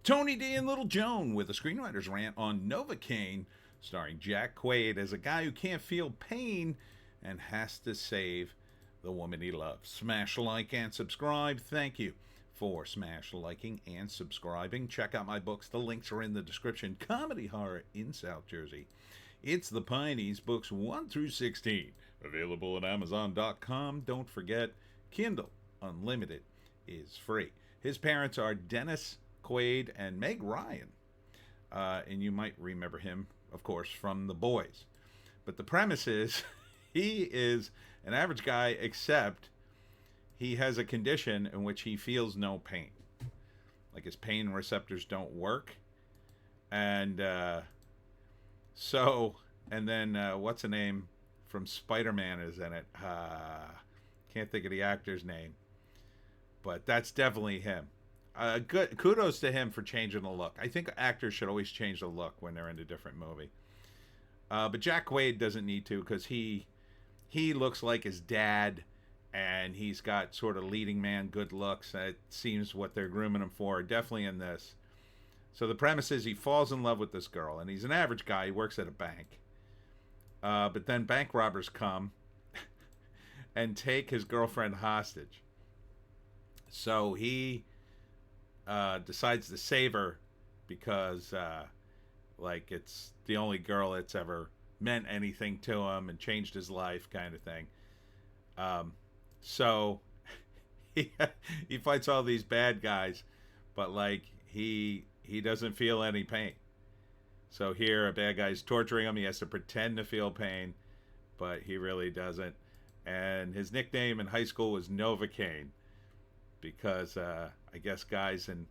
Tony D and Little Joan with a screenwriter's rant on Novocaine, starring Jack Quaid as a guy who can't feel pain and has to save the woman he loves. Smash like and subscribe. Thank you for smash liking and subscribing. Check out my books. The links are in the description. Comedy horror in South Jersey. It's the Pineys, books 1 through 16. Available at Amazon.com. Don't forget, Kindle Unlimited is free. His parents are Dennis Quaid and Meg Ryan. And you might remember him, of course, from The Boys. But the premise is he is an average guy, except he has a condition in which he feels no pain. Like his pain receptors don't work. And what's the name from Spider-Man is in it? Can't think of the actor's name. But that's definitely him. Good kudos to him for changing the look. I think actors should always change the look when they're in a different movie. But Jack Quaid doesn't need to, because he looks like his dad, and he's got sort of leading man good looks. It seems what they're grooming him for, definitely in this. So the premise is he falls in love with this girl, and he's an average guy. He works at a bank. But then bank robbers come and take his girlfriend hostage. So he decides to save her because it's the only girl that's ever meant anything to him and changed his life, kind of thing. So he fights all these bad guys, but he doesn't feel any pain. So here a bad guy's torturing him. He has to pretend to feel pain, but he really doesn't. And his nickname in high school was Novocaine, because I guess guys in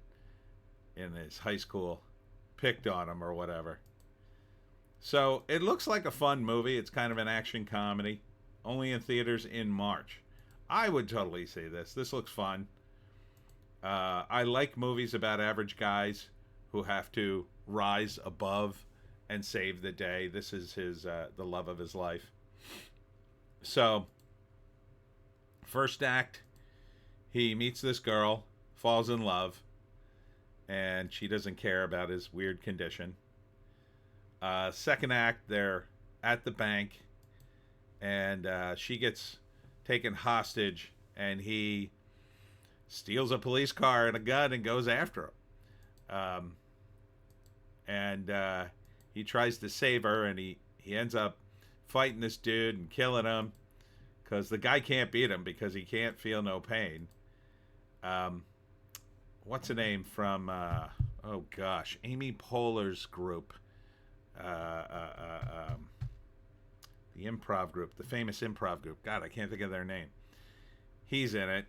his high school picked on him or whatever. So it looks like a fun movie. It's kind of an action comedy. Only in theaters in March. I would totally see this. This looks fun. I like movies about average guys who have to rise above and save the day. This is the love of his life. So, first act, he meets this girl, falls in love, and she doesn't care about his weird condition. Second act, they're at the bank, and she gets taken hostage, and he steals a police car and a gun and goes after him. He tries to save her, and he ends up fighting this dude and killing him, because the guy can't beat him because he can't feel no pain. What's the name from Amy Poehler's group, the improv group, the famous improv group. God, I can't think of their name. He's in it.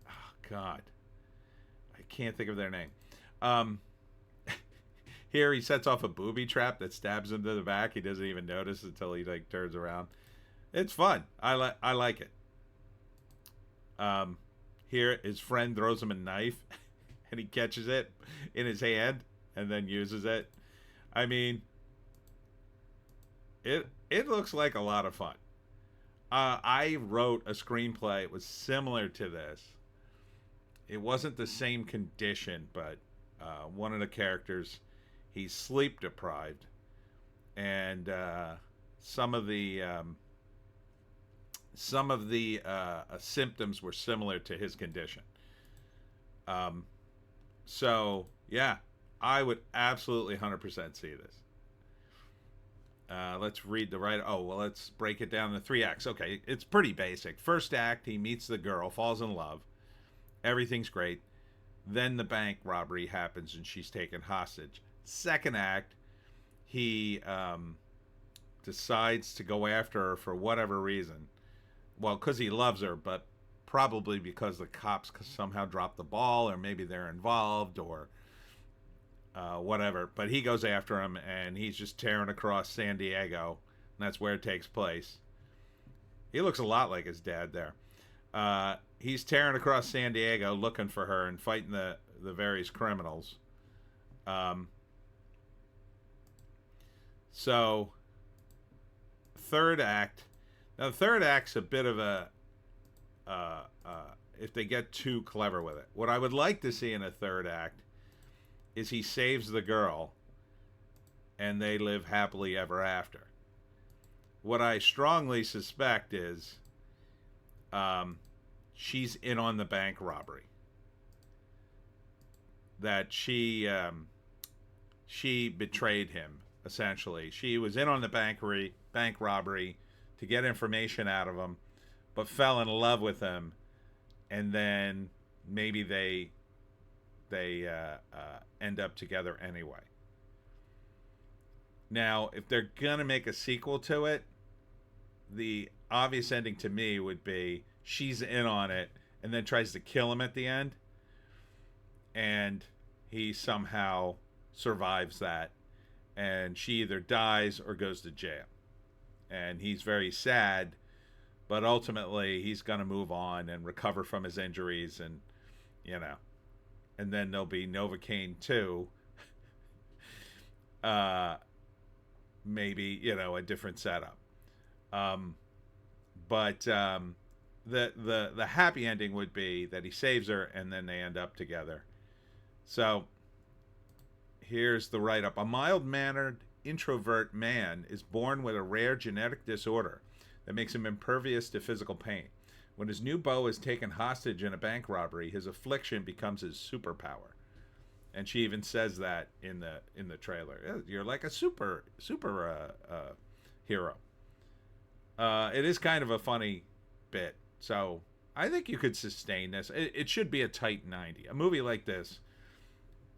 Oh God, I can't think of their name. Here he sets off a booby trap that stabs him to the back. He doesn't even notice until he turns around. It's fun. I like it. Here his friend throws him a knife and he catches it in his hand and then uses it. I mean, it looks like a lot of fun. I wrote a screenplay. It was similar to this. It wasn't the same condition, but one of the characters, he's sleep deprived, and some of the symptoms were similar to his condition. So yeah, I would absolutely 100% see this. Let's read the right. Oh, well, let's break it down into 3 acts. Okay, it's pretty basic. First act, he meets the girl, falls in love. Everything's great. Then the bank robbery happens and she's taken hostage. Second act, he decides to go after her for whatever reason. Well, because he loves her, but probably because the cops somehow dropped the ball, or maybe they're involved, or whatever. But he goes after him, and he's just tearing across San Diego, and that's where it takes place. He looks a lot like his dad there. He's tearing across San Diego looking for her and fighting the various criminals. So, third act. Now, the third act's a bit of a if they get too clever with it. What I would like to see in a third act is he saves the girl and they live happily ever after. What I strongly suspect is she's in on the bank robbery. That she betrayed him, essentially. She was in on the bank robbery to get information out of him, but fell in love with him, and then maybe they end up together anyway. Now, if they're gonna make a sequel to it, the obvious ending to me would be she's in on it and then tries to kill him at the end, and he somehow survives that, and she either dies or goes to jail, and he's very sad, but ultimately he's going to move on and recover from his injuries, and you know, and then there'll be Novocaine 2. Maybe, you know, a different setup. But the happy ending would be that he saves her and then they end up together. So here's the write-up. A mild-mannered introvert man is born with a rare genetic disorder that makes him impervious to physical pain. When his new beau is taken hostage in a bank robbery, his affliction becomes his superpower. And she even says that in the trailer. You're like a super hero. It is kind of a funny bit, so I think you could sustain this. It should be a tight 90. A movie like this,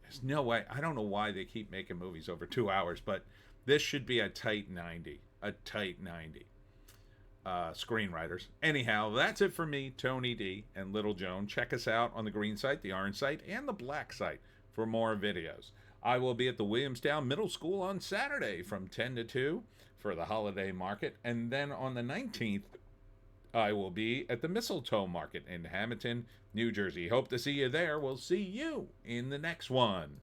there's no way. I don't know why they keep making movies over 2 hours, but this should be a tight 90. A tight 90. Screenwriters. Anyhow, that's it for me, Tony D, and Little Joan. Check us out on the green site, the orange site, and the black site for more videos. I will be at the Williamstown Middle School on Saturday from 10 to 2 for the holiday market, and then on the 19th, I will be at the Mistletoe Market in Hamilton, New Jersey. Hope to see you there. We'll see you in the next one.